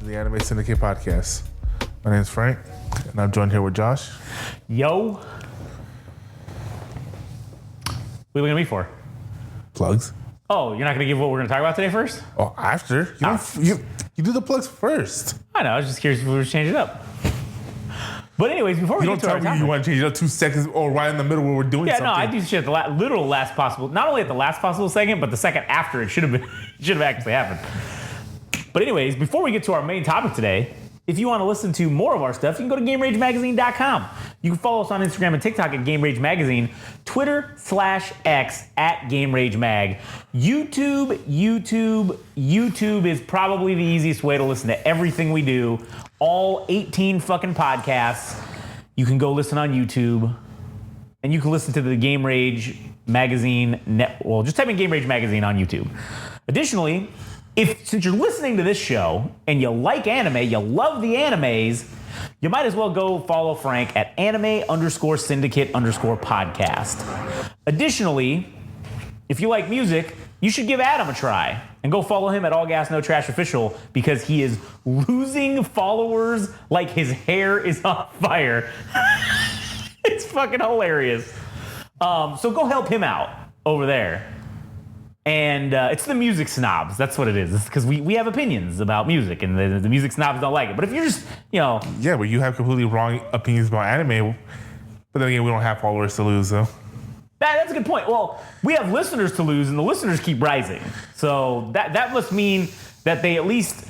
the Anime Syndicate podcast. My name is Frank, and I'm joined here with Josh. Yo. What are you looking at me for? Plugs. Oh, you're not going to give what we're going to talk about today first? Oh, after? You do the plugs first. I know. I was just curious if we were to change it up. But anyways, before we You get don't to our tell me topic, you want to change it up 2 seconds or right in the middle where we're doing something. no, I do shit at the literal last possible. Not only at the last possible second, but the second after it should have actually happened. But anyways, before we get to our main topic today, if you want to listen to more of our stuff, you can go to GameRageMagazine.com. You can follow us on Instagram and TikTok at Game Rage Magazine, Twitter/X at Game Rage Mag. YouTube is probably the easiest way to listen to everything we do. All 18 fucking podcasts. You can go listen on YouTube, and you can listen to the Game Rage Magazine just type in Game Rage Magazine on YouTube. Additionally, since you're listening to this show and you like anime, you love the animes, you might as well go follow Frank at anime_syndicate_podcast. Additionally, if you like music, you should give Adam a try and go follow him at All Gas No Trash Official because he is losing followers like his hair is on fire. It's fucking hilarious. So go help him out over there. And it's the music snobs. That's what it is. It's because we have opinions about music, and the music snobs don't like it. But if you're just, Yeah, but you have completely wrong opinions about anime. But then again, we don't have followers to lose, so. That's a good point. Well, we have listeners to lose, and the listeners keep rising. So that must mean that they at least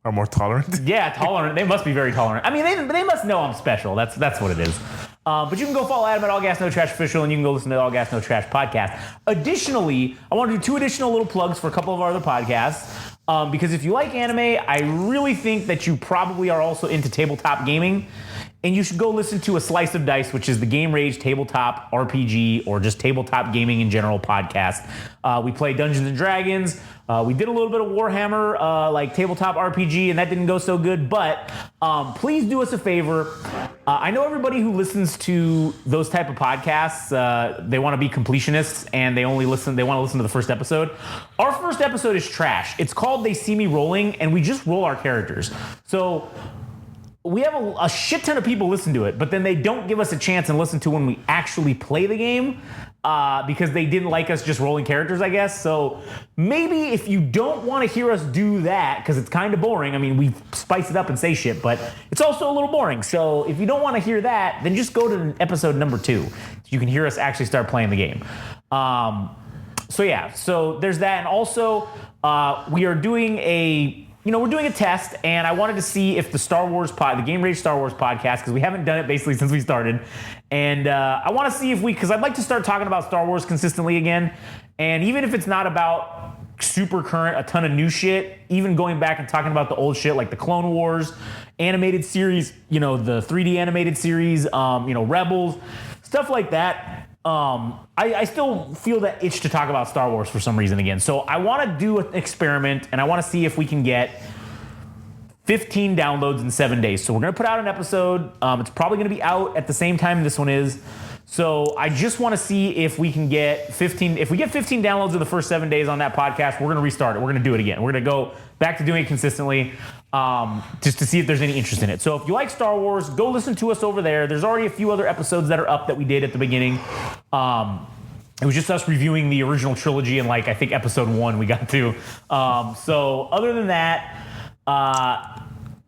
Are more tolerant. Yeah, tolerant. They must be very tolerant. I mean, they must know I'm special. That's what it is. But you can go follow Adam at All Gas No Trash Official, and you can go listen to the All Gas No Trash podcast. Additionally, I want to do 2 additional little plugs for a couple of our other podcasts. Because if you like anime, I really think that you probably are also into tabletop gaming. And you should go listen to A Slice of Dice, which is the Game Rage tabletop RPG or just tabletop gaming in general podcast. We play Dungeons and Dragons. We did a little bit of Warhammer, like tabletop RPG, and that didn't go so good. But please do us a favor. I know everybody who listens to those type of podcasts, they want to be completionists and they want to listen to the first episode. Our first episode is trash. It's called They See Me Rolling, and we just roll our characters. So we have a shit ton of people listen to it, but then they don't give us a chance and listen to when we actually play the game because they didn't like us just rolling characters, I guess. So maybe if you don't want to hear us do that, because it's kind of boring. I mean, we spice it up and say shit, but it's also a little boring. So if you don't want to hear that, then just go to episode number 2. So you can hear us actually start playing the game. So there's that. And also, we are doing we're doing a test, and I wanted to see if the Game Rage Star Wars podcast, because we haven't done it basically since we started, and I want to see because I'd like to start talking about Star Wars consistently again, and even if it's not about super current, a ton of new shit, even going back and talking about the old shit like the Clone Wars animated series, the 3D animated series, Rebels, stuff like that. I still feel that itch to talk about Star Wars for some reason again. So I want to do an experiment, and I want to see if we can get 15 downloads in 7 days. So we're going to put out an episode. It's probably going to be out at the same time this one is. So I just want to see if we can get 15. If we get 15 downloads in the first 7 days on that podcast, we're going to restart it. We're going to do it again. We're going to go back to doing it consistently, just to see if there's any interest in it. So if you like Star Wars, go listen to us over there. There's already a few other episodes that are up that we did at the beginning. It was just us reviewing the original trilogy, and I think episode 1 we got to. So other than that,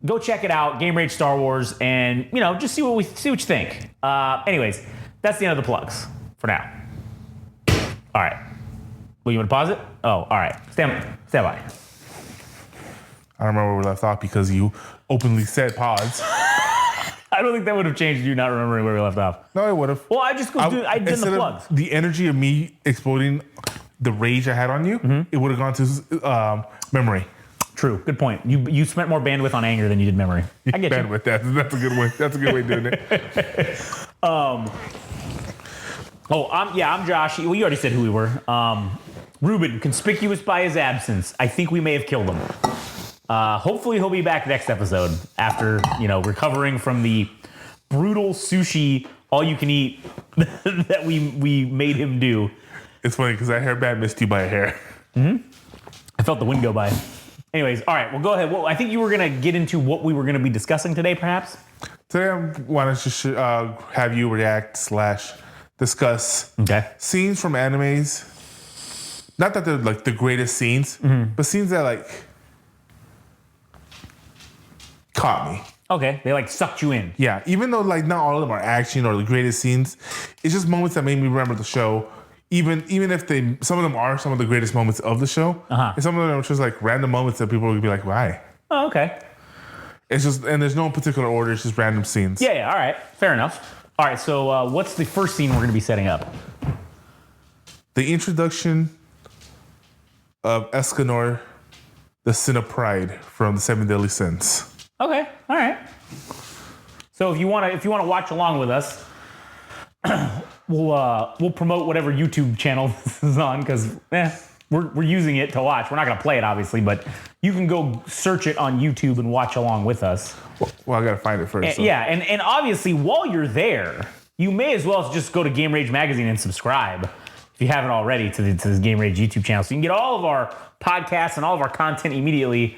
go check it out, Game Rage Star Wars, and just see what you think. Anyways, that's the end of the plugs for now. All right. Well, you want to pause it? Oh, all right. Stand by. I don't remember where we left off because you openly said pause. I don't think that would have changed you not remembering where we left off. No, it would have. Well, I did the plugs. The energy of me exploding the rage I had on you, it would have gone to memory. True. Good point. You spent more bandwidth on anger than you did memory. I get bandwidth. That's a good way. That's a good way of doing it. I'm Josh. Well, you already said who we were. Ruben, conspicuous by his absence. I think we may have killed him. Hopefully he'll be back next episode after, recovering from the brutal sushi all-you-can-eat that we made him do. It's funny because that hair band missed you by a hair. Mm-hmm. I felt the wind go by. Anyways, all right. Well, go ahead. Well, I think you were gonna get into what we were gonna be discussing today, perhaps. Today I want to just have you react / discuss scenes from animes. Not that they're like the greatest scenes, but scenes that like caught me. Okay, they like sucked you in. Yeah, even though like not all of them are action or the greatest scenes, it's just moments that made me remember the show. Even if some of them are some of the greatest moments of the show, and some of them are just like random moments that people would be like, "Why?" Oh, okay. It's just, and there's no particular order. It's just random scenes. Yeah. All right. Fair enough. All right. So, what's the first scene we're going to be setting up? The introduction of Escanor, the Sin of Pride from the Seven Deadly Sins. Okay. All right. So if you want to watch along with us, we'll promote whatever YouTube channel this is on because we're using it to watch. We're not going to play it obviously, but you can go search it on YouTube and watch along with us. Well, I got to find it first. Yeah, and obviously while you're there, you may as well just go to Game Rage Magazine and subscribe if you haven't already to this Game Rage YouTube channel, so you can get all of our podcasts and all of our content immediately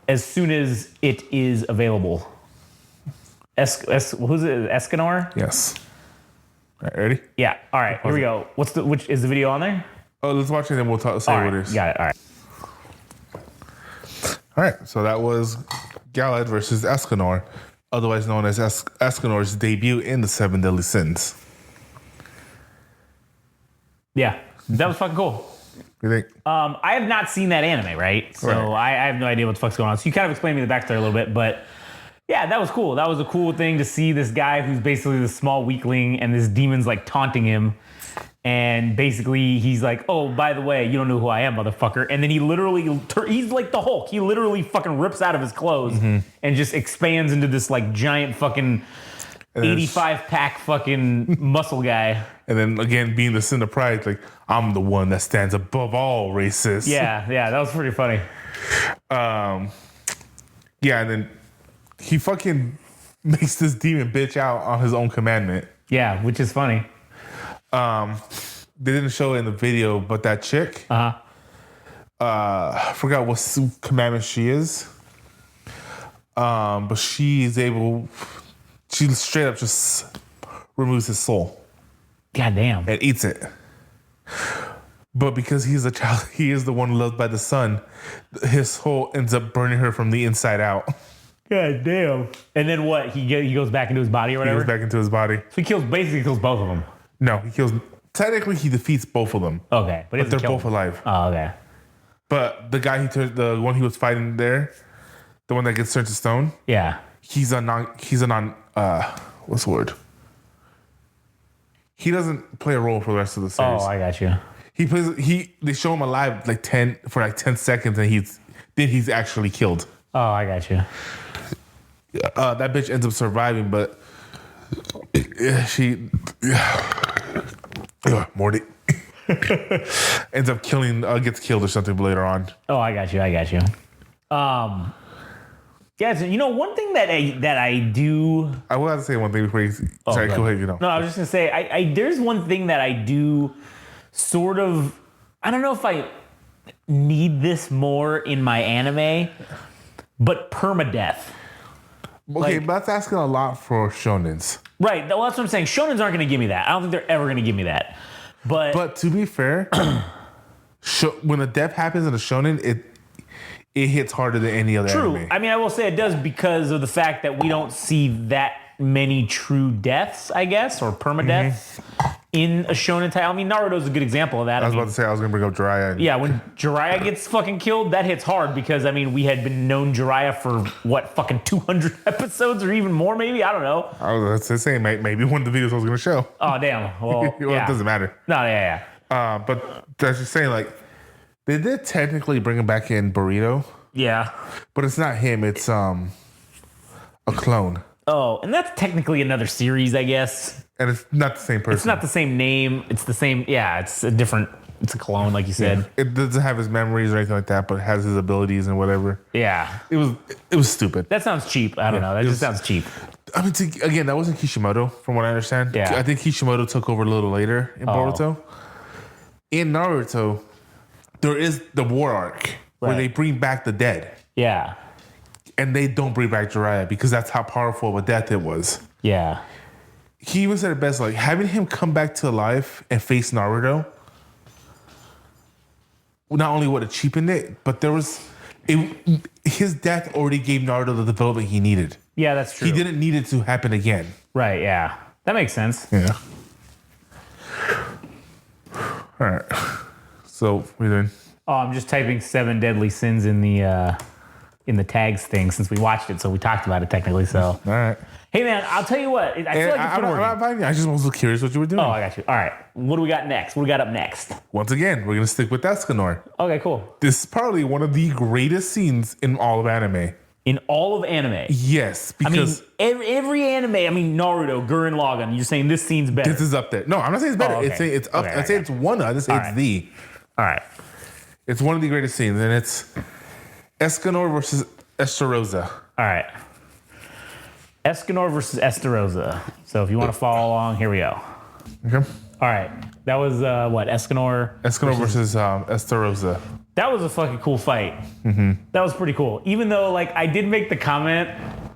as soon as it is available. Who's it? Escanor? Yes. All right, ready? Yeah. All right. Here we go. Which is the video on there? Oh, let's watch it and then we'll say what it is. Got it. All right. All right. So that was Galad versus Escanor, otherwise known as Escanor's debut in the Seven Deadly Sins. Yeah, that was fucking cool. You think? I have not seen that anime, right? So I have no idea what the fuck's going on. So you kind of explained me the backstory a little bit, but yeah, that was cool. That was a cool thing to see this guy who's basically this small weakling and this demon's like taunting him. And basically he's like, oh, by the way, you don't know who I am, motherfucker. And then he's like the Hulk. He literally fucking rips out of his clothes and just expands into this like giant fucking 85-pack fucking muscle guy. And then again, being the Sin of Pride, like, I'm the one that stands above all races. Yeah, that was pretty funny. Yeah, and then he fucking makes this demon bitch out on his own commandment. Yeah, which is funny. They didn't show it in the video, but that chick, I forgot what commandment she is. But she straight up just removes his soul. God damn. And eats it. But because he's a child, he is the one loved by the son, his soul ends up burning her from the inside out. God damn. And then what? He goes back into his body or whatever? He goes back into his body. So he basically kills both of them. No, technically he defeats both of them. Okay. But they're both alive. Oh, okay. But the one he was fighting there, the one that gets turned to stone. Yeah. He's a what's the word? He doesn't play a role for the rest of the series. Oh, I got you. They show him alive for 10 seconds and he's actually killed. Oh, I got you. That bitch ends up surviving, but she Morty ends up gets killed or something later on. Oh, I got you. Yeah, so, one thing that I do. I will have to say one thing before you. Sorry, go ahead. No, I was just gonna say I there's one thing that I do sort of. I don't know if I need this more in my anime, but permadeath. Okay, but that's asking a lot for shonens. Right. Well, that's what I'm saying. Shonens aren't going to give me that. I don't think they're ever going to give me that. But to be fair, when a death happens in a shonen, it hits harder than any other anime. I mean, I will say it does because of the fact that we don't see that many true deaths, I guess, or permadeaths in a shonen title. I mean, Naruto's a good example of that. I was about to say I was going to bring up Jiraiya. Yeah, when Jiraiya gets fucking killed, that hits hard because, I mean, we had been known Jiraiya for, fucking 200 episodes or even more, maybe? I don't know. I was saying maybe one of the videos I was going to show. Oh, damn. Well, It doesn't matter. No, yeah. But that's just saying, they did technically bring him back in Burrito. Yeah. But it's not him. It's a clone. Oh, and that's technically another series, I guess. And it's not the same person. It's not the same name. It's the same. Yeah, it's a clone, like you said. Yeah. It doesn't have his memories or anything like that, but it has his abilities and whatever. Yeah. It was stupid. That sounds cheap. I don't know. That just sounds cheap. I mean, again, that wasn't Kishimoto, from what I understand. Yeah. I think Kishimoto took over a little later in Boruto. In Naruto, there is the war arc. where Right. they bring back the dead. Yeah. And they don't bring back Jiraiya because that's how powerful of a death it was. Yeah. He even said it best, like having him come back to life and face Naruto, not only would have cheapened it, but his death already gave Naruto the development he needed. Yeah, that's true. He didn't need it to happen again. Right, yeah. That makes sense. Yeah. All right. So, what are you doing? Oh, I'm just typing 7 deadly sins in the tags thing since we watched it, so we talked about it technically. So, All right. hey man, I'll tell you what. I feel like it's I'm been working. not fighting you. I just was curious what you were doing. Oh, I got you. All right. What do we got next? What do we got up next? Once again, we're going to stick with Escanor. Okay, cool. This is probably one of the greatest scenes in all of anime. In all of anime. Yes, I mean, because every anime, Naruto, Gurren Lagann, you're saying this scene's better. this is up there. No, I'm not saying it's better. Oh, okay. It's saying it's up. Okay, I say it's one of. I just say All it's right. the. All right. It's one of the greatest scenes, and it's Escanor versus Estarossa. All right. Escanor versus Estarossa. So if you want to follow along, here we go. Okay. All right. That was what? Escanor? Escanor versus Estarossa. That was a fucking cool fight. Mm-hmm. That was pretty cool. Even though, like, I did make the comment,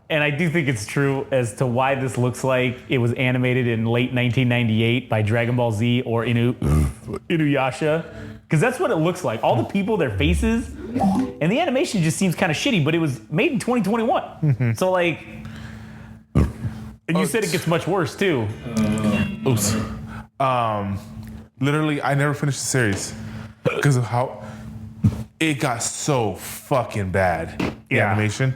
and I do think it's true as to why this looks like it was animated in late 1998 by Dragon Ball Z or Inuyasha. Because that's what it looks like. All the people, their faces, and the animation just seems kind of shitty, but it was made in 2021. Mm-hmm. So, like, and you said it gets much worse, too. Oops. Literally, I never finished the series because of how it got so fucking bad. The Yeah. animation.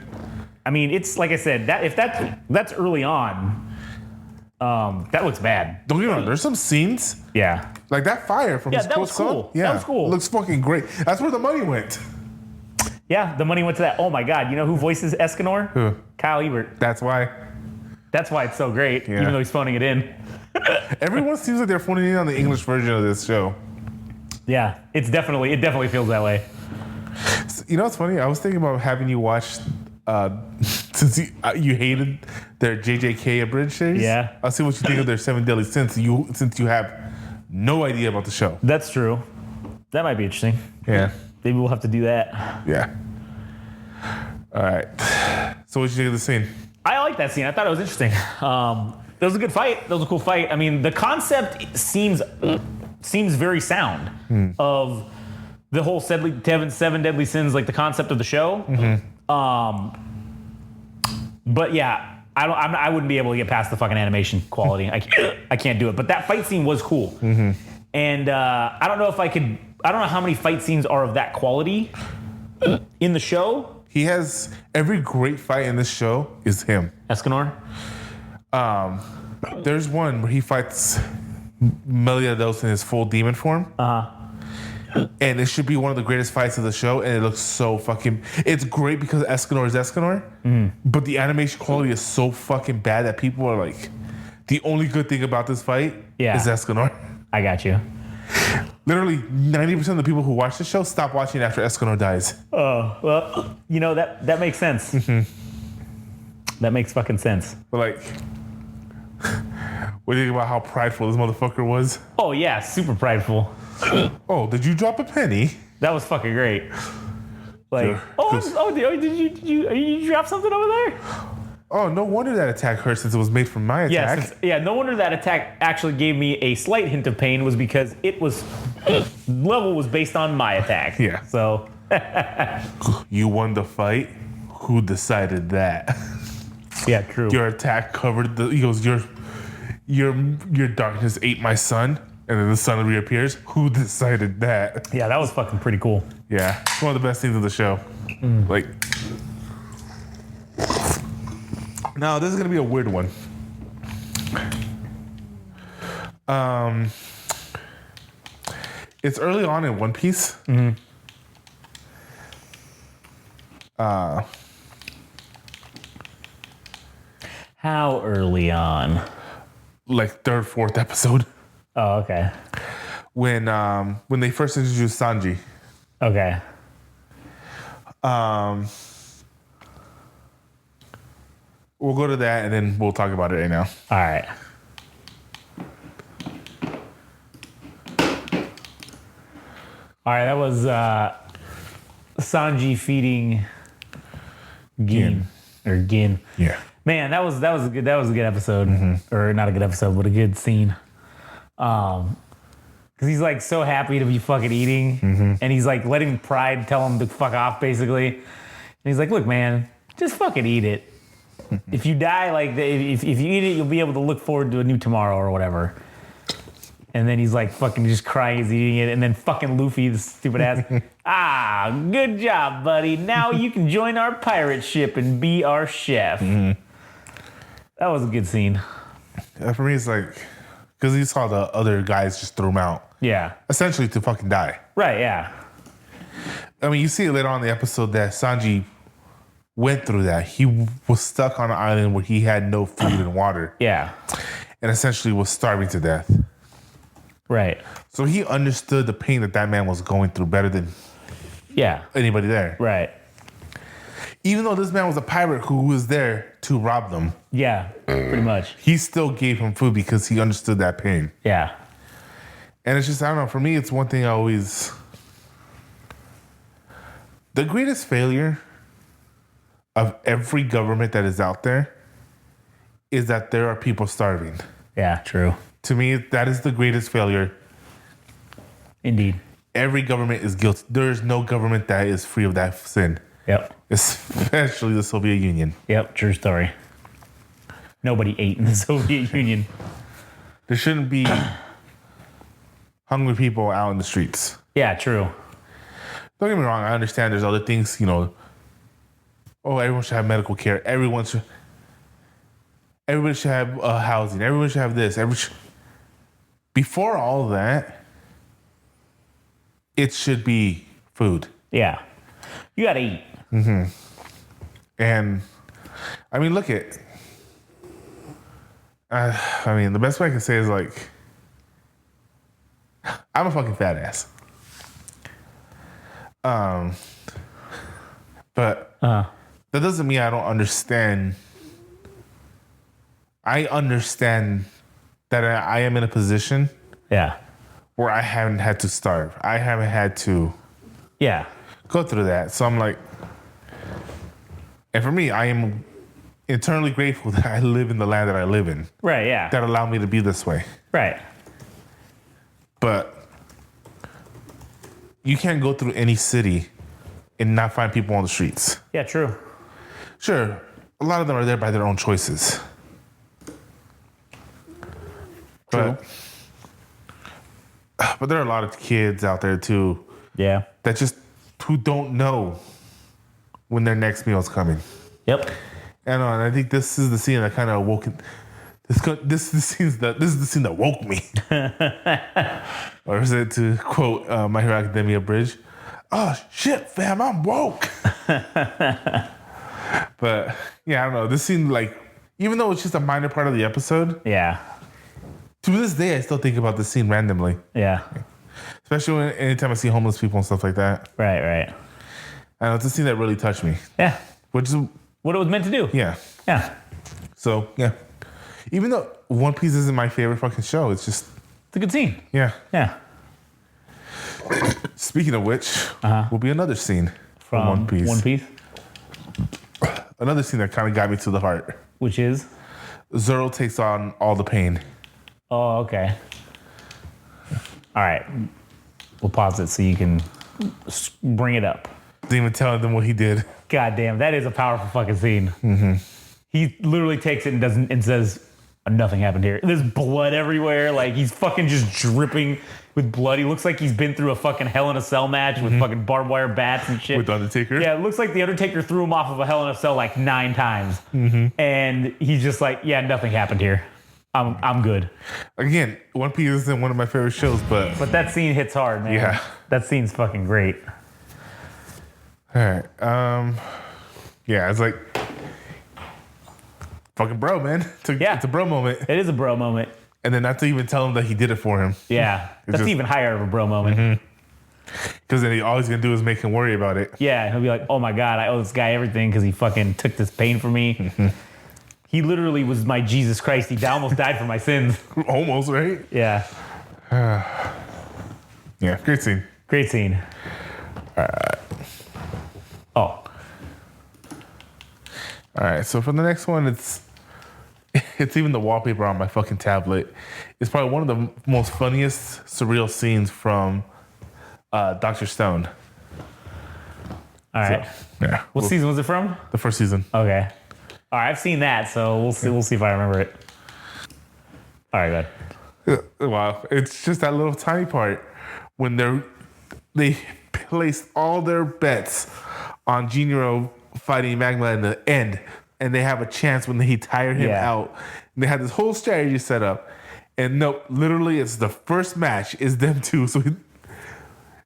I mean, it's like I said, that if that's early on, that looks bad. Don't get me wrong. There's some scenes Yeah. like that fire from Yeah, his that close was cool. son. Yeah, That was cool. Looks fucking great. That's where the money went. Yeah, the money went to that. Oh my God, you know who voices Escanor? Who? Kyle Ebert. That's why. That's why it's so great, Yeah. even though he's phoning it in. Everyone seems like they're phoning in on the English version of this show. Yeah, it definitely feels that way. You know what's funny? I was thinking about having you watch, since you hated their JJK abridged series. Yeah. I'll see what you think of their 7 Deadly Sins. Since you have no idea about the show. That's true. That might be interesting. Yeah. Maybe we'll have to do that. Yeah. All right. So what did you think of the scene? I like that scene. I thought it was interesting. That was a good fight. That was a cool fight. I mean, the concept seems very sound of the whole 7 Deadly Sins, like the concept of the show. But yeah, I wouldn't be able to get past the fucking animation quality. I can't do it. But that fight scene was cool. And I don't know how many fight scenes are of that quality in the show. He has every great fight in this show is him. Escanor. There's one where he fights Meliodas in his full demon form. And it should be one of the greatest fights of the show, and it looks so fucking. It's great because Escanor is Escanor, but the animation quality is so fucking bad that people are like, the only good thing about this fight is Escanor. I got you. Literally, 90% of the people who watch the show stop watching after Escanor dies. Oh, well, you know, that makes sense. That makes fucking sense. But like, what do you think about how prideful this motherfucker was? Oh, yeah, super prideful. Oh, did you drop a penny? That was fucking great. Like, Yeah. did you drop something over there? Oh, no wonder that attack hurt since it was made from my attack. No wonder that attack actually gave me a slight hint of pain was because it was, level was based on my attack. Yeah. So, You won the fight. Who decided that? yeah, true. Your attack covered the. He goes, your darkness ate my sun, and then the sun reappears. Who decided that? Yeah, that was fucking pretty cool. Yeah, it's one of the best things of the show. Like, now this is gonna be a weird one. It's early on in One Piece. How early on? Like third, fourth episode, Oh, okay. when they first introduced Sanji. Okay. We'll go to that and then we'll talk about it right now. All right. All right, that was Sanji feeding Gin or Gin. Yeah. Man, that was a good episode, or not a good episode, but a good scene. Because he's like so happy to be fucking eating, and he's like letting Pride tell him to fuck off, basically. And he's like, "Look, man, just fucking eat it. If you die, like if you eat it, you'll be able to look forward to a new tomorrow or whatever." And then he's like fucking just crying as eating it, and then fucking Luffy, the stupid ass, good job, buddy. Now you can join our pirate ship and be our chef. That was a good scene. For me, it's like, because he saw the other guys just threw him out. Yeah. Essentially to fucking die. Right, yeah. I mean, you see it later on in the episode that Sanji went through that. He was stuck on an island where he had no food and water. Yeah. And essentially was starving to death. Right. So he understood the pain that man was going through better than anybody there. Right. Even though this man was a pirate who was there to rob them. Yeah, pretty much. He still gave him food because he understood that pain. Yeah. And it's just, I don't know, for me, it's one thing I always... The greatest failure of every government that is out there is that there are people starving. Yeah, true. To me, that is the greatest failure. Indeed. Every government is guilty. There is no government that is free of that sin. Yep. Especially the Soviet Union. Yep, true story. Nobody ate in the Soviet Union. There shouldn't be hungry people out in the streets. Yeah, true. Don't get me wrong. I understand there's other things, everyone should have medical care. Everybody should have housing. Everyone should have this. Before all of that, it should be food. Yeah. You gotta eat. And, I mean, look at... the best way I can say is, like... I'm a fucking fat ass. But that doesn't mean I don't understand. I understand that I am in a position where I haven't had to starve. I haven't had to go through that. So I'm like, and for me, I am eternally grateful that I live in the land that I live in. Right, yeah. That allowed me to be this way. Right. But you can't go through any city and not find people on the streets. Yeah, true. Sure, a lot of them are there by their own choices. True. But there are a lot of kids out there too. Yeah. Who don't know when their next meal is coming. Yep. And I think this is the scene that kind of woke. This is the scene that woke me. Or is it, to quote My Hero Academia Bridge? Oh shit, fam, I'm woke. But yeah, I don't know. This scene, like, even though it's just a minor part of the episode, Yeah. to this day I still think about this scene randomly. Yeah. Especially anytime I see homeless people and stuff like that. Right, right. I know it's a scene that really touched me. Yeah. Which is What it was meant to do. yeah. Yeah. So yeah. Even though One Piece isn't my favorite fucking show, it's just It's a good scene. yeah. Yeah. Speaking of which, will be another scene From One Piece. One Piece. Another scene that kind of got me to the heart. Which is? Zoro takes on all the pain. Oh, okay. All right. We'll pause it so you can bring it up. Didn't even tell them what he did. God damn, that is a powerful fucking scene. He literally takes it and says, nothing happened here. There's blood everywhere. Like, he's fucking just dripping with blood. He looks like he's been through a fucking Hell in a Cell match with fucking barbed wire bats and shit. With The Undertaker? Yeah, it looks like The Undertaker threw him off of a Hell in a Cell like 9 times. And he's just like, yeah, nothing happened here. I'm good. Again, One Piece isn't one of my favorite shows, but But that scene hits hard, man. Yeah. That scene's fucking great. all right. Yeah, it's like fucking bro, man. It's a bro moment. It is a bro moment. And then not to even tell him that he did it for him. Yeah. That's just- even higher of a bro moment. Because then all he's gonna do is make him worry about it. Yeah, he'll be like, oh my God, I owe this guy everything because he fucking took this pain for me. He literally was my Jesus Christ. He almost died for my sins. Almost, right? Yeah. Yeah, great scene. Great scene. Oh. All right, so for the next one, it's even the wallpaper on my fucking tablet. It's probably one of the most funniest surreal scenes from Dr. Stone. All right. So, yeah. What season was it from? The first season. Okay. All right, I've seen that, so we'll see. We'll see if I remember it. All right, go ahead. Wow, it's just that little tiny part when they placed all their bets on Jinro fighting Magma in the end, and they have a chance when they tire him out. And they had this whole strategy set up, and no, literally, it's the first match is them two, so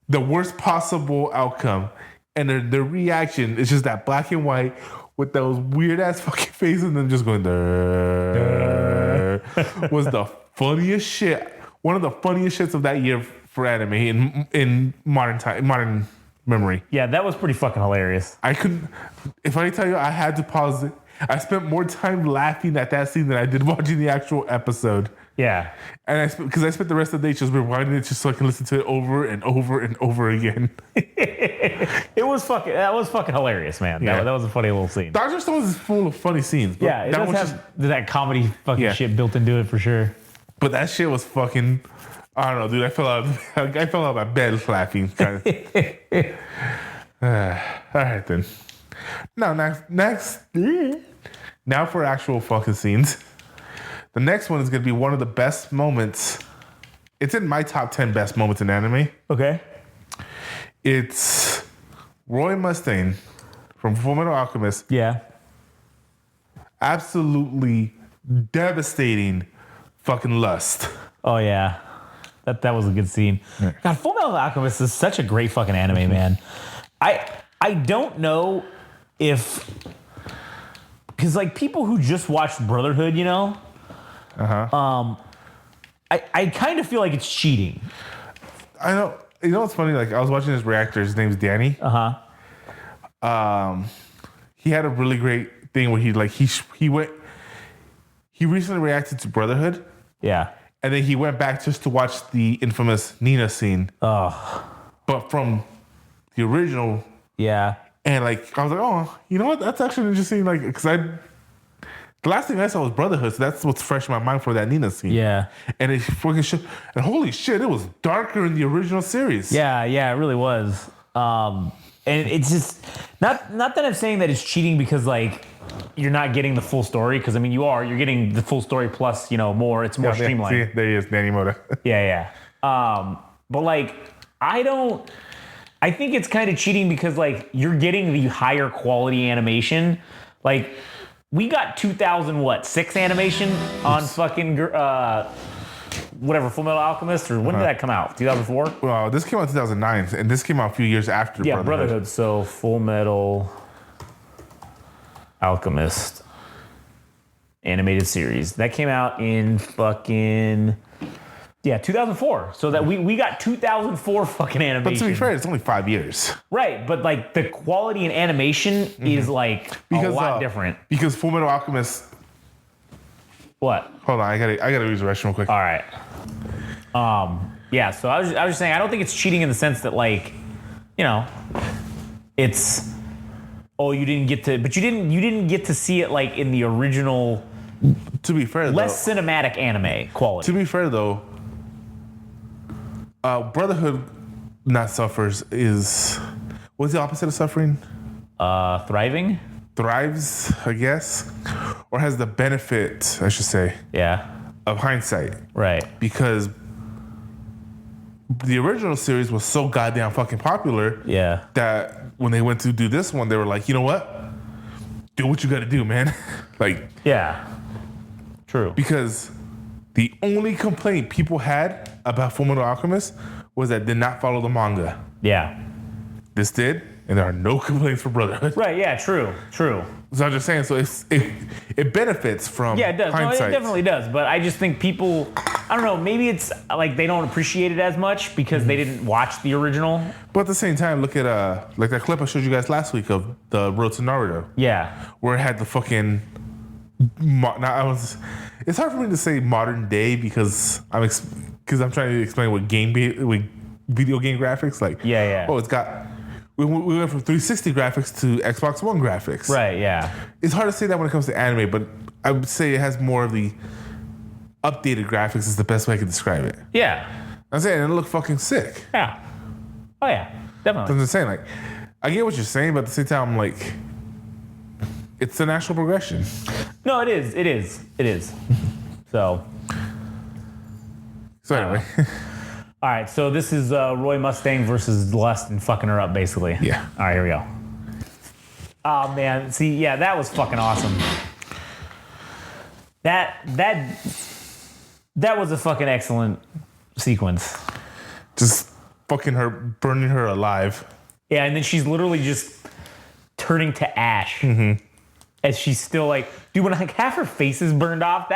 the worst possible outcome, and their reaction is just that black and white with those weird ass fucking faces, and them just going was the funniest shit. One of the funniest shits of that year for anime in modern memory. Yeah, that was pretty fucking hilarious. I couldn't. If I tell you, I had to pause it. I spent more time laughing at that scene than I did watching the actual episode. Yeah, And because I spent the rest of the day just rewinding it just so I can listen to it over and over and over again. that was fucking hilarious, man. Yeah. That was a funny little scene. Dr. Stone is full of funny scenes. But Yeah, it that does was have that comedy fucking Yeah. shit built into it for sure. but that shit was fucking. I don't know, dude. I fell out of my bed laughing. Kind of. All right then. Next. Now for actual fucking scenes. The next one is going to be one of the best moments. It's in my top 10 best moments in anime. Okay. It's Roy Mustang from Fullmetal Alchemist. Yeah. Absolutely devastating fucking lust. Oh yeah. That was a good scene. Yeah. God, Fullmetal Alchemist is such a great fucking anime, man. I don't know if because like people who just watched Brotherhood, you know, I kind of feel like it's cheating. I know. You know what's funny? Like I was watching his reactor. His name's Danny. He had a really great thing where he recently reacted to Brotherhood. Yeah. And then he went back just to watch the infamous Nina scene. Oh. But from the original. Yeah. And like I was like, oh, you know what? That's actually interesting. Like, because the last thing I saw was Brotherhood, so that's what's fresh in my mind for that Nina scene. Yeah. And it fucking and holy shit, it was darker in the original series. Yeah, it really was. And it's just not that I'm saying that it's cheating because like you're not getting the full story, because I mean you're getting the full story plus, you know, more. It's more streamlined. See, there he is, Danny Moda. Yeah. But like I think it's kind of cheating because like you're getting the higher quality animation. Like we got 2006 animation on fucking whatever, Fullmetal Alchemist, or when did that come out? 2004? Well, this came out in 2009, and this came out a few years after Brotherhood. So Fullmetal Alchemist animated series. That came out in fucking 2004. So that we got 2004 fucking animation. But to be fair, it's only 5 years. Right, but like the quality in animation is like a lot different. Because Fullmetal Alchemist. What? Hold on, I gotta use the restroom real quick. All right. So I was just saying I don't think it's cheating in the sense that like, you know, it's you didn't get to see it like in the original. To be fair, less cinematic anime quality. To be fair though, Brotherhood not suffers is what's the opposite of suffering? Thriving? Thrives, I guess, or has the benefit, I should say, of hindsight. Right. Because the original series was so goddamn fucking popular that when they went to do this one, they were like, you know what? Do what you gotta do, man. Like, yeah. True. Because the only complaint people had about Fullmetal Alchemist was that it did not follow the manga. Yeah. This did, and there are no complaints for Brotherhood. Right, yeah, true. So I'm just saying, so it benefits from it does. hindsight. No, it definitely does. But I just think people, I don't know, maybe it's like they don't appreciate it as much because they didn't watch the original. But at the same time, look at like that clip I showed you guys last week of the Road to Naruto. Yeah. Where it had the fucking it's hard for me to say modern day because I'm trying to explain what with video game graphics like. Yeah. Oh, it's got we went from 360 graphics to Xbox One graphics. Right, yeah. It's hard to say that when it comes to anime, but I would say it has more of the updated graphics is the best way I can describe it. Yeah. I'm saying it looked fucking sick. Yeah. Oh, yeah. Definitely. I'm just saying, like, I get what you're saying, but at the same time, I'm like, it's a natural progression. No, it is. It is. It is. So anyway. All right, so this is Roy Mustang versus Lust and fucking her up, basically. Yeah. All right, here we go. Oh, man. See, yeah, that was fucking awesome. That was a fucking excellent sequence. Just fucking her, burning her alive. Yeah, and then she's literally just turning to ash. As she's still like, dude, when like half her face is burned off,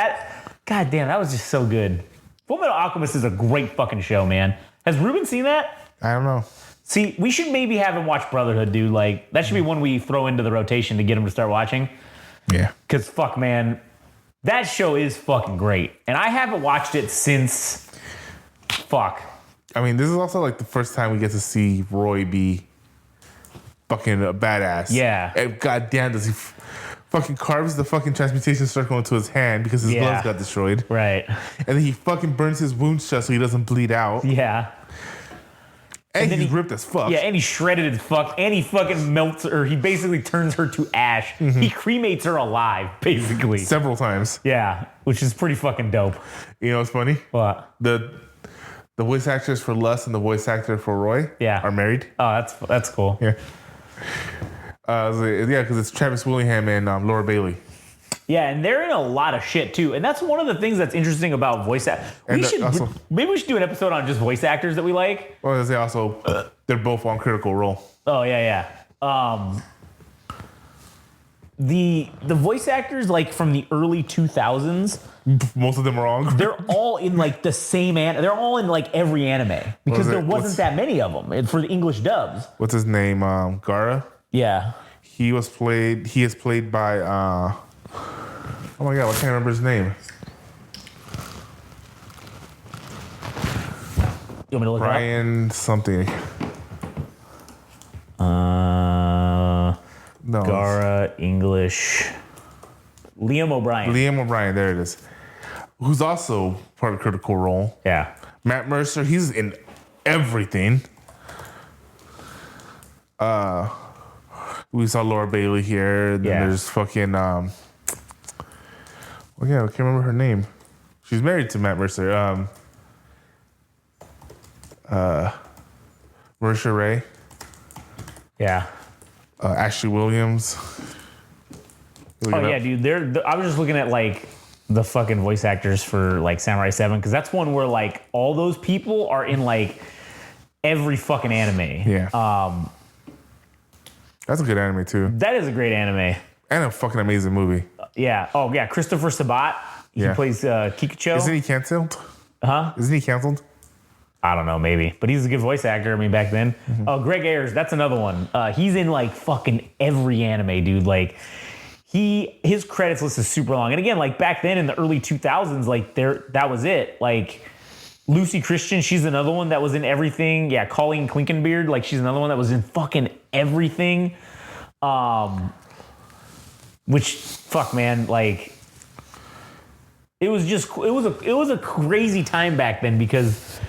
god damn, that was just so good. Fullmetal Alchemist is a great fucking show, man. Has Ruben seen that? I don't know. See, we should maybe have him watch Brotherhood, dude. Like, that should be one we throw into the rotation to get him to start watching. Yeah. Because, fuck, man, that show is fucking great. And I haven't watched it since, fuck. I mean, this is also like the first time we get to see Roy be fucking a badass. Yeah. And goddamn, does he fucking carves the fucking transmutation circle into his hand because his gloves got destroyed. Right. And then he fucking burns his wounds shut so he doesn't bleed out. Yeah. And he's ripped as fuck. Yeah, and he's shredded as fuck. And he fucking melts her. He basically turns her to ash. He cremates her alive, basically. Several times. Yeah, which is pretty fucking dope. You know what's funny? What? The voice actors for Lust and the voice actor for Roy are married. Oh, that's cool. Yeah. Because it's Travis Willingham and Laura Bailey. Yeah, and they're in a lot of shit too, and that's one of the things that's interesting about voice actors. Maybe we should do an episode on just voice actors that we like. Well, they also they're both on Critical Role. Oh yeah. The voice actors like from the early 2000s, most of them are wrong. They're all in like the same they're all in like every anime because there wasn't that many of them for the English dubs. What's his name? Gara. Yeah. He is played by oh my god, I can't remember his name. You want me to look Brian something. No. Gara English. Liam O'Brien. Liam O'Brien, there it is. Who's also part of Critical Role. Yeah. Matt Mercer, he's in everything. We saw Laura Bailey here. Then there's fucking I can't remember her name. She's married to Matt Mercer. Marisha Ray. Yeah. Ashley Williams. Oh yeah, dude. I was just looking at like the fucking voice actors for like Samurai 7 because that's one where like all those people are in like every fucking anime. Yeah. That's a good anime too. That is a great anime. And a fucking amazing movie. Yeah. Oh yeah, Christopher Sabat. He plays Kikucho. Isn't he canceled? Huh? Isn't he canceled? I don't know, maybe. But he's a good voice actor. I mean, back then. Oh, Greg Ayers, that's another one. He's in like fucking every anime, dude. Like his credits list is super long. And again, like back then in the early 2000s, like that was it. Like Lucy Christian, she's another one that was in everything. Yeah, Colleen Klinkenbeard, like she's another one that was in fucking everything. Which fuck, man, like it was a crazy time back then because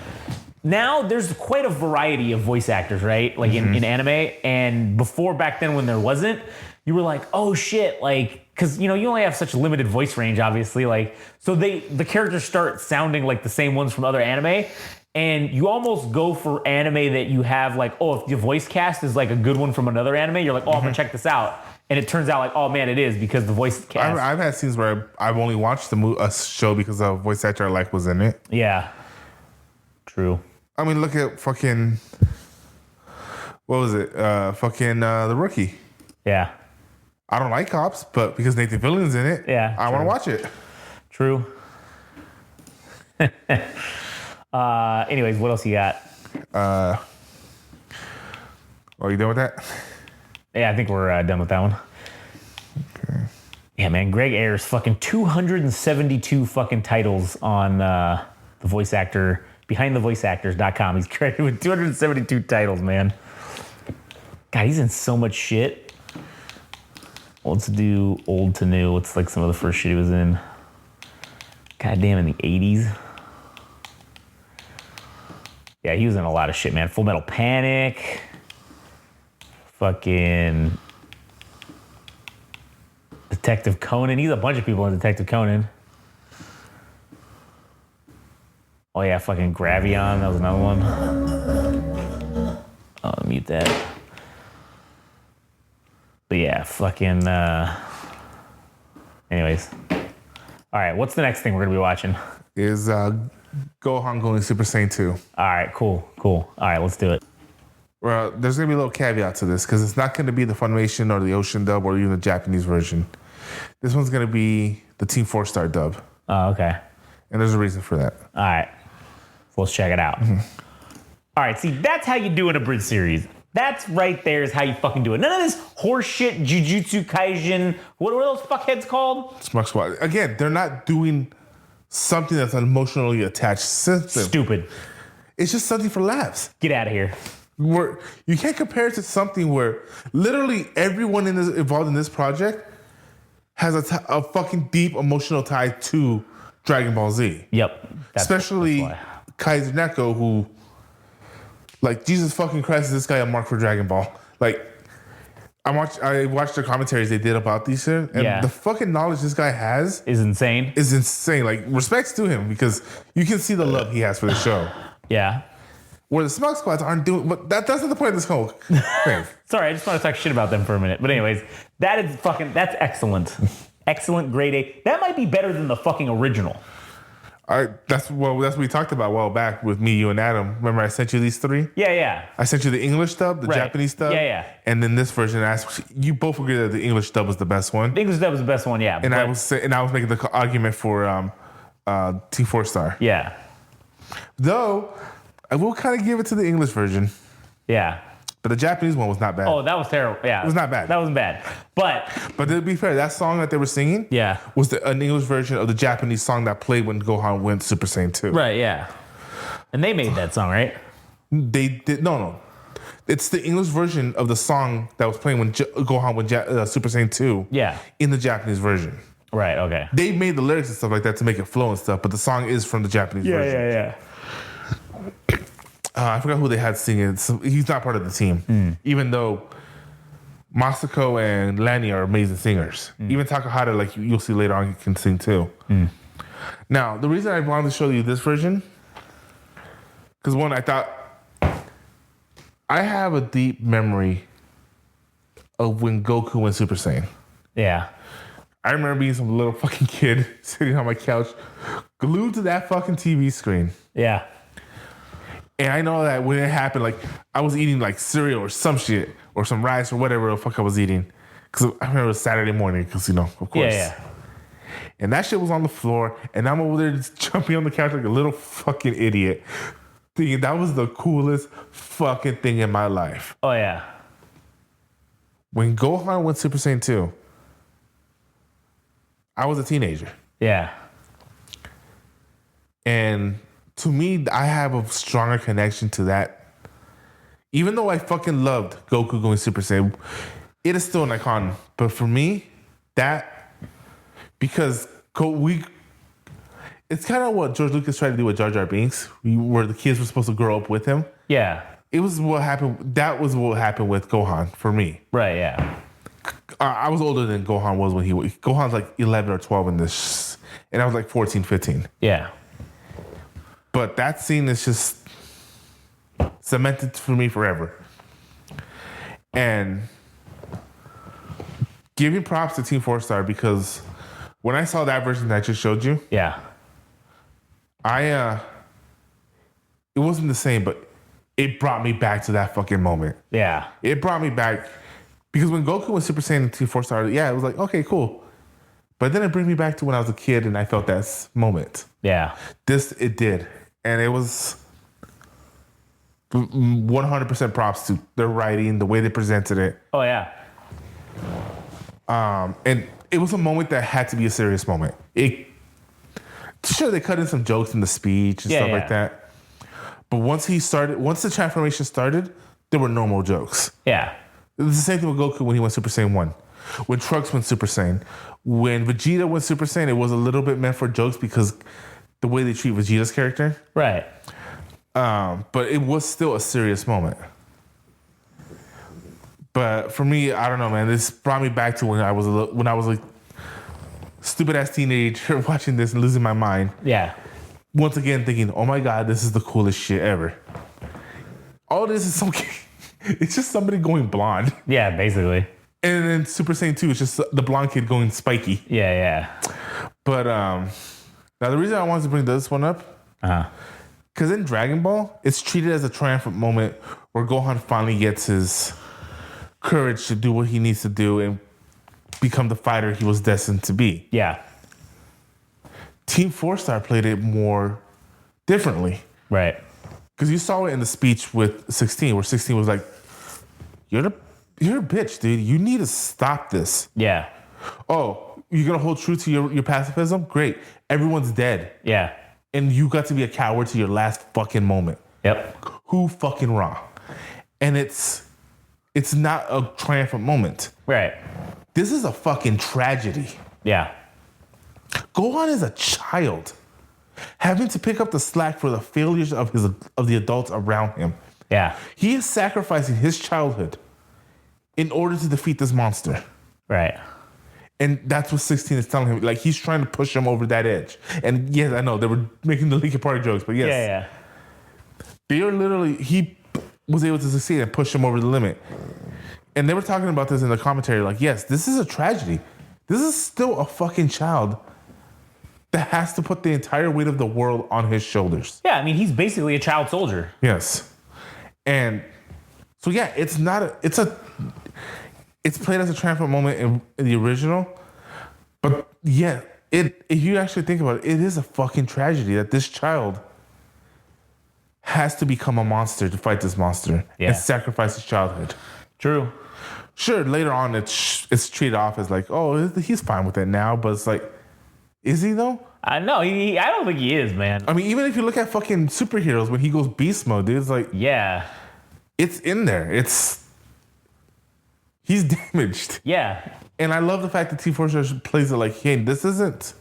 now there's quite a variety of voice actors, right? Like in anime, and before back then when there wasn't, you were like, oh shit, like because you only have such limited voice range, obviously, like so the characters start sounding like the same ones from other anime. And you almost go for anime that you have like, oh, if the voice cast is like a good one from another anime, you're like, oh, I'm gonna check this out. And it turns out like, oh man, it is because the voice cast. I've had scenes where I've only watched a show because the voice actor I like was in it. Yeah. True. I mean, look at fucking, what was it? The Rookie. Yeah. I don't like Cops, but because Nathan Fillion's in it, I want to watch it. True. Anyways, what else you got? Are you done with that? Yeah, I think we're done with that one. Okay. Yeah, man, Greg Ayers, fucking 272 fucking titles on the voice actor, behindthevoiceactors.com. He's credited with 272 titles, man. God, he's in so much shit. Let's do old to new. What's like some of the first shit he was in? God damn, in the 80s. Yeah, he was in a lot of shit, man. Full Metal Panic. Fucking Detective Conan. He's a bunch of people in Detective Conan. Oh yeah, fucking Gravion. That was another one. Oh, mute that. But yeah, fucking. Anyways, all right. What's the next thing we're gonna be watching? Is Gohan going Super Saiyan 2. All right, cool. All right, let's do it. Well, there's gonna be a little caveat to this because it's not gonna be the Funimation or the Ocean dub or even the Japanese version. This one's gonna be the Team 4-Star dub. Oh, okay. And there's a reason for that. All right. So let's check it out. Mm-hmm. All right, see, that's how you do an abridged series. That's right there is how you fucking do it. None of this horseshit Jujutsu Kaisen. What are those fuckheads called? Smug Squad. Again, they're not doing something that's an emotionally attached system. Stupid. It's just something for laughs. Get out of here. Where you can't compare it to something where literally everyone involved in this project has a fucking deep emotional tie to Dragon Ball Z. Yep. Especially Kaiser Neko, who, like, Jesus fucking Christ, is this guy a mark for Dragon Ball? Like, I watched the commentaries they did about these shit, and the fucking knowledge this guy has is insane. Like, respects to him because you can see the love he has for the show. Yeah. Where the Smug Squads aren't doing, but that's not the point of this whole thing. Sorry, I just want to talk shit about them for a minute. But anyways, that's excellent. Excellent, grade A. That might be better than the fucking original. That's what we talked about a while back with me, you, and Adam. Remember I sent you these 3? Yeah. I sent you the English dub, the Japanese dub. Yeah. And then this version, you both agree that the English dub was the best one. The English dub was the best one, yeah. And I was making the argument for Team 4-Star. Yeah. Though I will kind of give it to the English version. Yeah. But the Japanese one was not bad. Oh, that was terrible. Yeah. It was not bad. That wasn't bad. But to be fair, that song that they were singing was an English version of the Japanese song that played when Gohan went Super Saiyan 2. Right, yeah. And they made that song, right? They did. No. It's the English version of the song that was playing when Gohan went Super Saiyan 2. Yeah. In the Japanese version. Right, okay. They made the lyrics and stuff like that to make it flow and stuff, but the song is from the Japanese version. Yeah. I forgot who they had singing. He's not part of the team, even though Masako and Lani are amazing singers. Even Takahata, like you'll see later on, can sing too. Now, the reason I wanted to show you this version, because one, I thought I have a deep memory of when Goku went Super Saiyan. Yeah. I remember being some little fucking kid sitting on my couch, glued to that fucking TV screen. Yeah. And I know that when it happened, like, I was eating, like, cereal or some shit or some rice or whatever the fuck I was eating. Because I remember it was Saturday morning because, of course. Yeah. And that shit was on the floor. And I'm over there just jumping on the couch like a little fucking idiot. Thinking that was the coolest fucking thing in my life. Oh, yeah. When Gohan went Super Saiyan 2, I was a teenager. Yeah. And to me, I have a stronger connection to that. Even though I fucking loved Goku going Super Saiyan, it is still an icon. But for me, because it's kind of what George Lucas tried to do with Jar Jar Binks, where the kids were supposed to grow up with him. Yeah. It was what happened. That was what happened with Gohan for me. Right, yeah. I was older than Gohan was when Gohan's like 11 or 12 in this, and I was like 14, 15. Yeah. But that scene is just cemented for me forever. And giving props to Team 4-Star because when I saw that version that I just showed you, yeah, it wasn't the same, but it brought me back to that fucking moment. Yeah. It brought me back because when Goku was Super Saiyan and Team 4-Star, it was like, okay, cool. But then it brings me back to when I was a kid and I felt that moment. Yeah. It did. And it was 100% props to their writing, the way they presented it. Oh, yeah. And it was a moment that had to be a serious moment. Sure, they cut in some jokes in the speech and stuff like that. But once the transformation started, there were no more jokes. Yeah. It's the same thing with Goku when he went Super Saiyan 1. When Trunks went Super Saiyan. When Vegeta went Super Saiyan, it was a little bit meant for jokes because the way they treat Vegeta's character. Right. But it was still a serious moment. But for me, I don't know, man. This brought me back to when I was a stupid ass teenager watching this and losing my mind. Yeah. Once again, thinking, "Oh my god, this is the coolest shit ever." All this is so. It's just somebody going blonde. Yeah, basically. And then Super Saiyan 2 is just the blonde kid going spiky. Yeah. But now the reason I wanted to bring this one up, because in Dragon Ball, it's treated as a triumphant moment where Gohan finally gets his courage to do what he needs to do and become the fighter he was destined to be. Yeah. Team 4-Star played it more differently. Right. Because you saw it in the speech with 16, where 16 was like, you're a bitch, dude. You need to stop this. Yeah. Oh, you're going to hold true to your pacifism? Great. Everyone's dead. Yeah. And you got to be a coward to your last fucking moment. Yep. Who fucking wrong? And it's not a triumphant moment. Right. This is a fucking tragedy. Yeah. Gohan is a child having to pick up the slack for the failures of the adults around him. Yeah. He is sacrificing his childhood in order to defeat this monster. Right. And that's what 16 is telling him. Like, he's trying to push him over that edge. And yes, I know they were making the Linkin Park jokes, but yes. Yeah. They are literally, he was able to succeed and push him over the limit. And they were talking about this in the commentary, like, yes, this is a tragedy. This is still a fucking child that has to put the entire weight of the world on his shoulders. Yeah, I mean, he's basically a child soldier. Yes. And so, yeah, it's played as a triumphant moment in the original. But, yeah, if you actually think about it, it is a fucking tragedy that this child has to become a monster to fight this monster and sacrifice his childhood. True. Sure, later on it's treated off as like, oh, he's fine with it now, but it's like, is he though? I know. I don't think he is, man. I mean, even if you look at fucking superheroes when he goes beast mode, dude, it's like, yeah, it's in there. He's damaged. Yeah. And I love the fact that T4 plays it like, hey, this isn't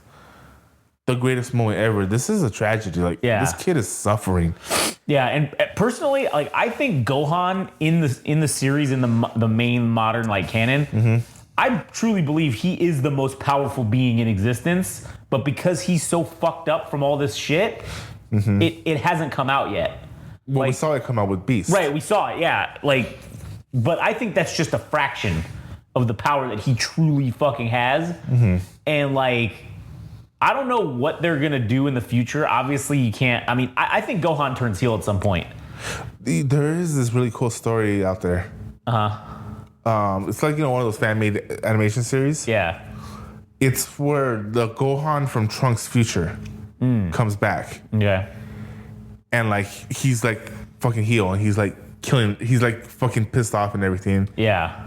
the greatest moment ever. This is a tragedy. Like, this kid is suffering. Yeah, and personally, like, I think Gohan in the series, in the main modern like canon, I truly believe he is the most powerful being in existence. But because he's so fucked up from all this shit, it hasn't come out yet. Well, we saw it come out with Beast. Right, we saw it. Yeah, like, but I think that's just a fraction of the power that he truly fucking has. And like, I don't know what they're gonna do in the future. Obviously, you can't. I mean, I think Gohan turns heel at some point. There is this really cool story out there. It's like, one of those fan-made animation series. Yeah. It's where the Gohan from Trunks' future comes back. Yeah. And like, he's like fucking heel, and he's like he's like fucking pissed off and everything. Yeah.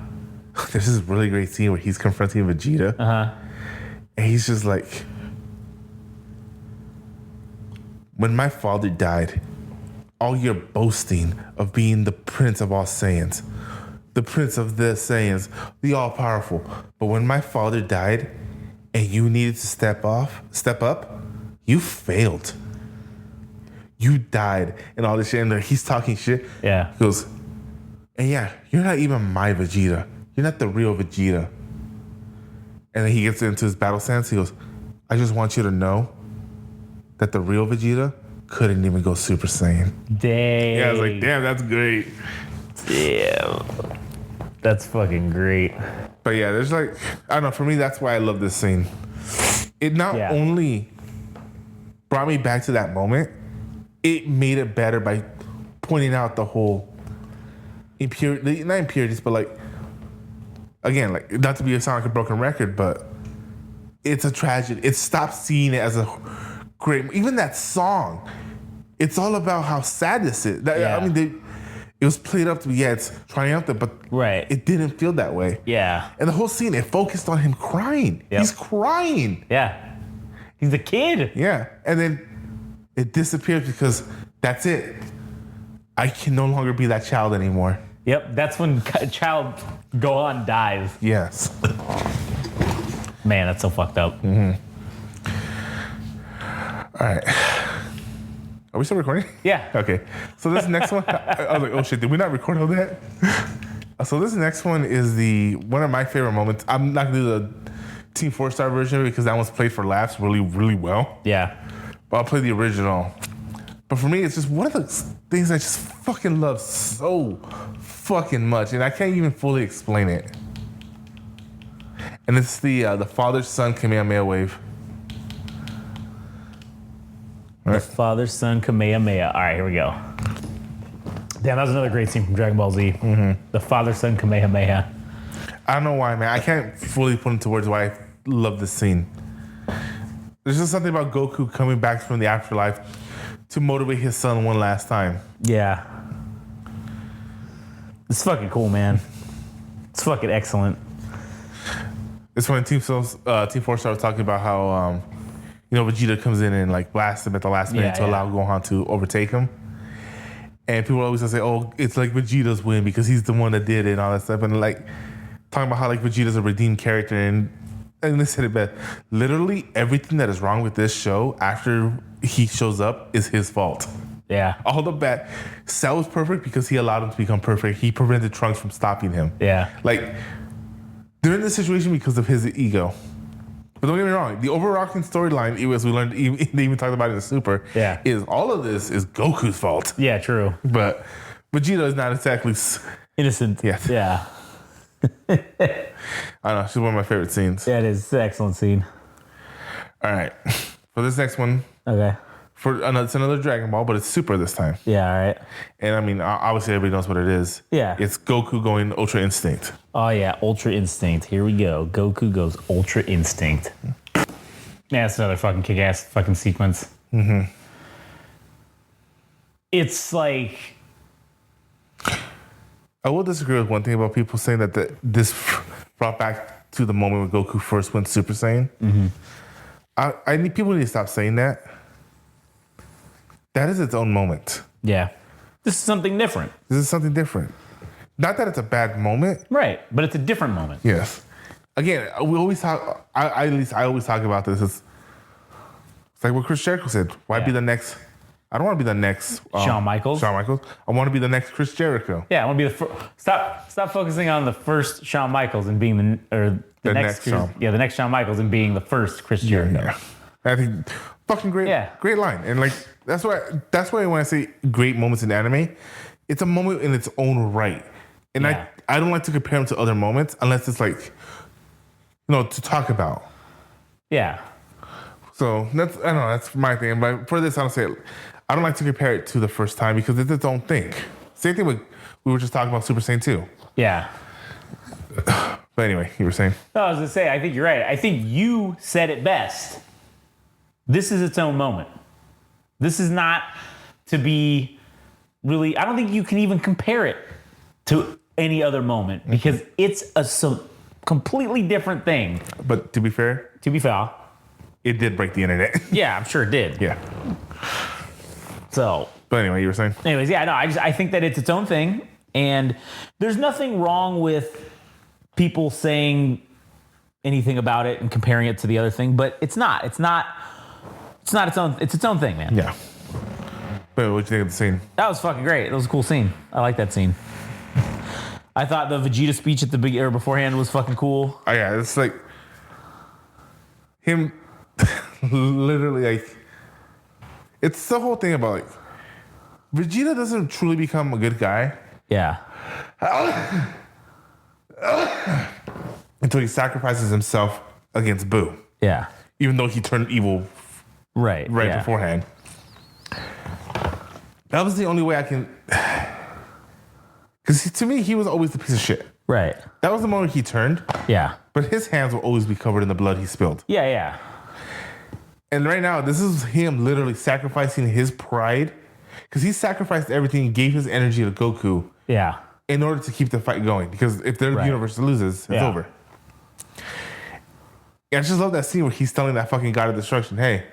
There's this really great scene where he's confronting Vegeta. And he's just like, when my father died, all your boasting of being the prince of all Saiyans, the prince of the Saiyans, the all-powerful. But when my father died and you needed to step up, you failed. You died and all this shit. And he's talking shit. Yeah. He goes, and yeah, you're not even my Vegeta. You're not the real Vegeta. And then he gets into his battle stance. He goes, I just want you to know that the real Vegeta couldn't even go Super Saiyan. Dang. Yeah, I was like, damn, that's great. Damn. That's fucking great. But yeah, there's like, I don't know, for me, that's why I love this scene. It not only brought me back to that moment, it made it better by pointing out the whole impurity, not impurities, but like, again, like, not to sound like a broken record, but it's a tragedy. It stopped seeing it as a great, even that song, it's all about how sad this is. I mean, it was played up to be, it's triumphant, but it didn't feel that way. Yeah. And the whole scene, it focused on him crying. Yep. He's crying. Yeah. He's a kid. Yeah. And then it disappeared because that's it. I can no longer be that child anymore. Yep, that's when Child Gohan dies. Yes. Man, that's so fucked up. All right. Are we still recording? Yeah. Okay. So this next one, I was like, oh shit, did we not record all that? So this next one is one of my favorite moments. I'm not gonna do the Team 4-Star version because that one's played for laughs really, really well. Yeah. But I'll play the original. But for me, it's just one of the things I just fucking love so fucking much, and I can't even fully explain it. And it's the father-son Kamehameha wave. The father-son Kamehameha. All right, here we go. Damn, that was another great scene from Dragon Ball Z. Mm-hmm. The father-son Kamehameha. I don't know why, man. I can't fully put into words why I love this scene. There's just something about Goku coming back from the afterlife to motivate his son one last time. Yeah. It's fucking cool, man. It's fucking excellent. It's when Team 4-Star was talking about how, Vegeta comes in and like blasts him at the last minute to allow Gohan to overtake him. And people always say, oh, it's like Vegeta's win because he's the one that did it and all that stuff. And like talking about how like Vegeta's a redeemed character and they said it best. Literally everything that is wrong with this show after he shows up is his fault. Yeah. All the bad. Cell was perfect because he allowed him to become perfect. He prevented Trunks from stopping him. Yeah. Like, they're in this situation because of his ego. But don't get me wrong, the overarching storyline, as we learned, they even talked about it in the Super, is all of this is Goku's fault. Yeah, true. But Vegeta is not exactly innocent. Yes. Yeah. I don't know. She's one of my favorite scenes. Yeah, it is. It's an excellent scene. All right. For this next one. Okay. It's another Dragon Ball, but it's Super this time. Yeah, all right. And I mean, obviously everybody knows what it is. Yeah. It's Goku going Ultra Instinct. Oh, yeah. Ultra Instinct. Here we go. Goku goes Ultra Instinct. Yeah, that's another fucking kick-ass fucking sequence. Mm-hmm. It's like... I will disagree with one thing about people saying that this brought back to the moment when Goku first went Super Saiyan. Mm-hmm. I need people need to stop saying that. That is its own moment. Yeah. This is something different. This is something different. Not that it's a bad moment. Right. But it's a different moment. Yes. Again, we always talk, I always talk about this. It's like what Chris Jericho said. Why be the next? I don't want to be the next Shawn Michaels. I want to be the next Chris Jericho. Yeah, I want to be the first. Stop focusing on the first Shawn Michaels and being the next Shawn. Yeah, the next Shawn Michaels and being the first Chris Jericho. Yeah. I think fucking great. Yeah. Great line. And like that's why when I say great moments in anime, it's a moment in its own right. And I don't like to compare them to other moments unless it's like to talk about. Yeah. So that's my thing. But for this, I don't like to compare it to the first time because it's its own thing. Same thing with we were just talking about Super Saiyan 2. Yeah. But anyway, you were saying? No, I was gonna say, I think you're right. I think you said it best. This is its own moment. This is not to be really, I don't think you can even compare it to any other moment because it's a completely different thing. But to be fair, it did break the internet. Yeah, I'm sure it did. Yeah. So. But anyway, you were saying? Anyways, yeah, no, I think that it's its own thing. And there's nothing wrong with people saying anything about it and comparing it to the other thing, but it's not its own thing, man. Yeah. But what'd you think of the scene? That was fucking great. It was a cool scene. I like that scene. I thought the Vegeta speech at the beforehand was fucking cool. Oh yeah, it's like him literally like it's the whole thing about like Vegeta doesn't truly become a good guy. Yeah. Until he sacrifices himself against Boo. Yeah. Even though he turned evil right beforehand. That was the only way I can... Because to me, he was always the piece of shit. Right. That was the moment he turned. Yeah. But his hands will always be covered in the blood he spilled. Yeah, yeah. And right now, this is him literally sacrificing his pride. Because he sacrificed everything and gave his energy to Goku. Yeah. In order to keep the fight going. Because if their universe loses, it's over. Yeah, I just love that scene where he's telling that fucking God of Destruction, hey,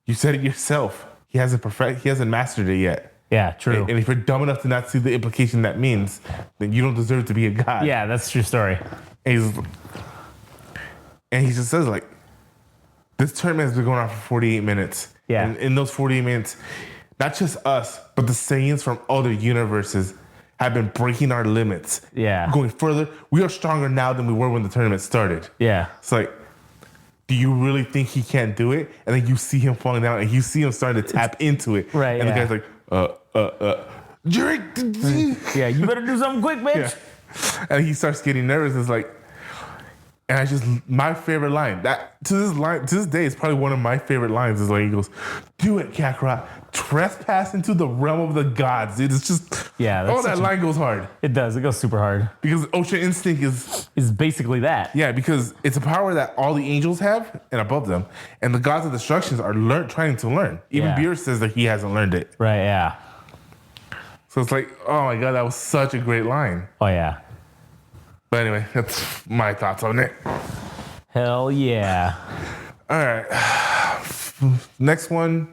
you said it yourself. He hasn't mastered it yet. Yeah, true. And if you're dumb enough to not see the implication that means, then you don't deserve to be a god. Yeah, that's a true story. And he just says, like, this tournament has been going on for 48 minutes. Yeah. And in those 48 minutes, not just us, but the Saiyans from other universes have been breaking our limits. Yeah. Going further. We are stronger now than we were when the tournament started. Yeah. It's like, do you really think he can't do it? And then you see him falling down and you see him starting to tap into it. Right, And yeah. the guy's like, drink. Yeah, you better do something quick, bitch. Yeah. And he starts getting nervous. It's like, and my favorite line, that to this day, it's probably one of my favorite lines, is like he goes, do it, Kakarot. Trespass into the realm of the gods, dude. It's just, Yeah, that's that line goes hard. It does. It goes super hard. Because Ultra Instinct is, It's basically that. yeah, because it's a power that all the angels have and above them. And the gods of destructions are trying to learn. Even Yeah. Beerus says that he hasn't learned it. Right, yeah. So it's like, oh my God, that was such a great line. Oh, yeah. But anyway, that's my thoughts on it. Hell yeah. All right. Next one.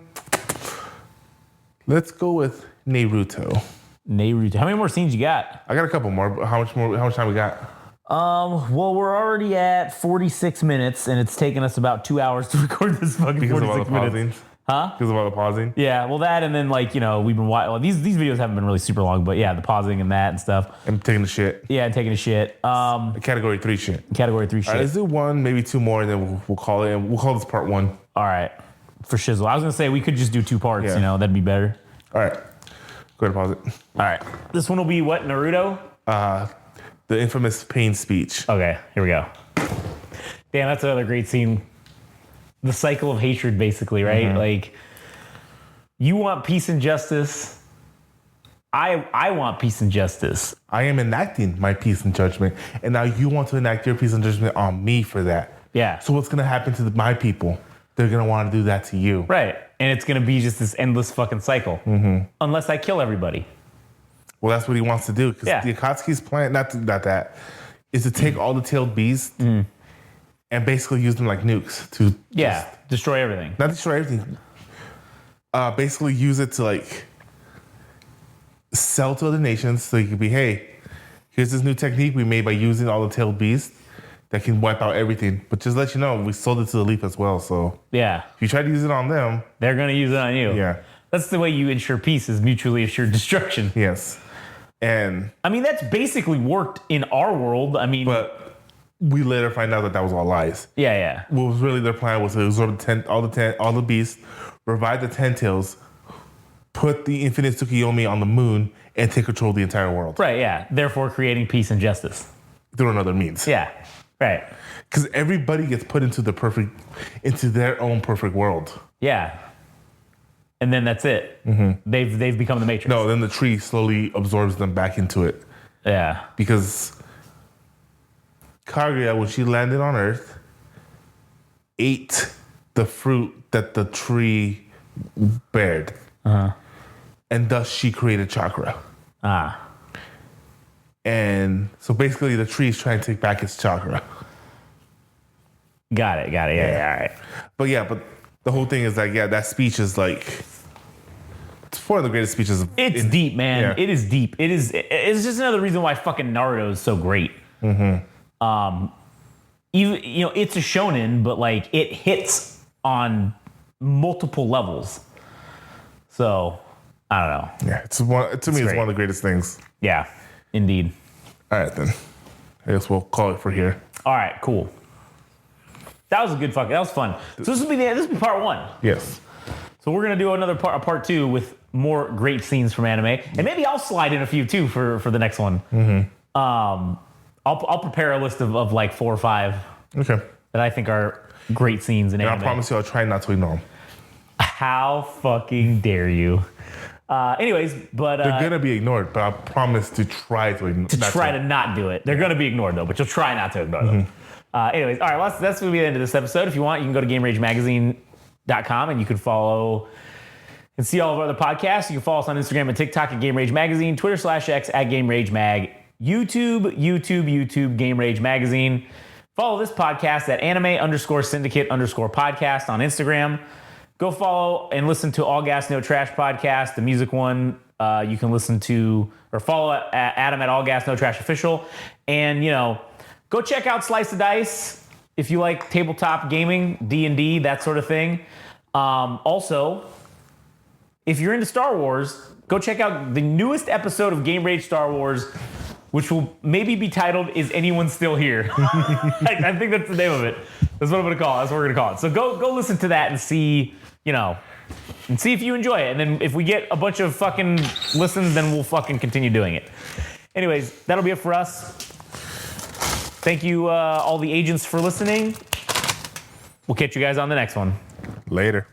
Let's go with Naruto. Naruto. How many more scenes you got? I got a couple more, but how much time we got? Well, we're already at 46 minutes, and it's taken us about 2 hours to record this fucking Because of all 46 the minutes. pausing? Huh? Because of all the pausing? Yeah, well, that, and then, like, we've been watching. These videos haven't been really super long, but yeah, the pausing and that and stuff. I'm taking the shit. Yeah, taking a shit. Category 3 shit. Category 3 shit. All right, let's do one, maybe two more, and then we'll call it. And we'll call this part 1. All right. For shizzle. I was going to say we could just do 2 parts, Yeah. that'd be better. All right. Go ahead and pause it. All right. This one will be what, Naruto? The infamous pain speech. Okay, here we go. Damn, that's another great scene. The cycle of hatred, basically, right? Mm-hmm. Like, you want peace and justice. I want peace and justice. I am enacting my peace and judgment, and now you want to enact your peace and judgment on me for that. Yeah. So what's going to happen to my people? They're going to want to do that to you. Right. And it's going to be just this endless fucking cycle. Mm-hmm. Unless I kill everybody. Well, that's what he wants to do, because Yeah. the Akatsuki's plan, not that, is to take all the tailed beasts and basically use them like nukes to Yeah. Destroy everything. not destroy everything. Basically use it to like sell to other nations, so you could be, hey, here's this new technique we made by using all the tailed beasts that can wipe out everything. But just let you know, we sold it to the Leaf as well. So Yeah. if you try to use it on them, They're going to use it on you. yeah, That's the way you ensure peace, is mutually assured destruction. yes, and I mean, that's basically worked in our world. I mean, but we later find out that was all lies. yeah, yeah. What was really their plan was to absorb all the beasts, revive the 10 tails, put the infinite Tsukuyomi on the moon, and take control of the entire world Right, yeah. Therefore, creating peace and justice. through another means. Yeah, right. Because everybody gets put into their own perfect world. Yeah. And then that's it. Mm-hmm. They've become the Matrix. No, then the tree slowly absorbs them back into it. Yeah. Because Kaguya, when she landed on Earth, ate the fruit that the tree bared. And thus she created chakra. Ah. And so basically the tree is trying to take back its chakra. Got it. Yeah, all right. But the whole thing is like, yeah, that speech is like, it's one of the greatest speeches. It's deep, man. Yeah. It is deep. It's just another reason why fucking Naruto is so great. Mm-hmm. Even, it's a shonen, but like it hits on multiple levels. So, I don't know. Yeah, to me, it's great. one of the greatest things. Yeah, indeed. All right, then. I guess we'll call it for here. All right, cool. That was that was fun. So this will be part 1. Yes. So we're gonna do another part 2 with more great scenes from anime, and maybe I'll slide in a few too for the next one. Mm-hmm. I'll prepare a list of like 4 or 5 Okay. that I think are great scenes in And I anime. promise you I'll try not to ignore them. How fucking dare you? Anyways, but They're going to be ignored, but I promise to try to ignore them. try to not do it. They're going to be ignored though, but you'll try not to ignore them. Anyways, all right, well, that's going to be the end of this episode. If you want, you can go to GameRageMagazine.com and you can follow and see all of our other podcasts. You can follow us on Instagram and TikTok at Game Rage Magazine, Twitter /X at Game Rage Mag, YouTube, Game Rage Magazine. Follow this podcast at anime_syndicate_podcast on Instagram. go follow and listen to All Gas No Trash podcast, the music one. You can listen to or follow Adam at All Gas No Trash Official, and go check out Slice of Dice if you like tabletop gaming, D&D, that sort of thing. Also, if you're into Star Wars, go check out the newest episode of Game Rage Star Wars, which will maybe be titled "Is Anyone Still Here?" I think that's the name of it. That's what I'm gonna call it. That's what we're gonna call it. So go listen to that and see, and see if you enjoy it. And then if we get a bunch of fucking listens, then we'll fucking continue doing it. Anyways, that'll be it for us. Thank you, all the agents, for listening. We'll catch you guys on the next one. Later.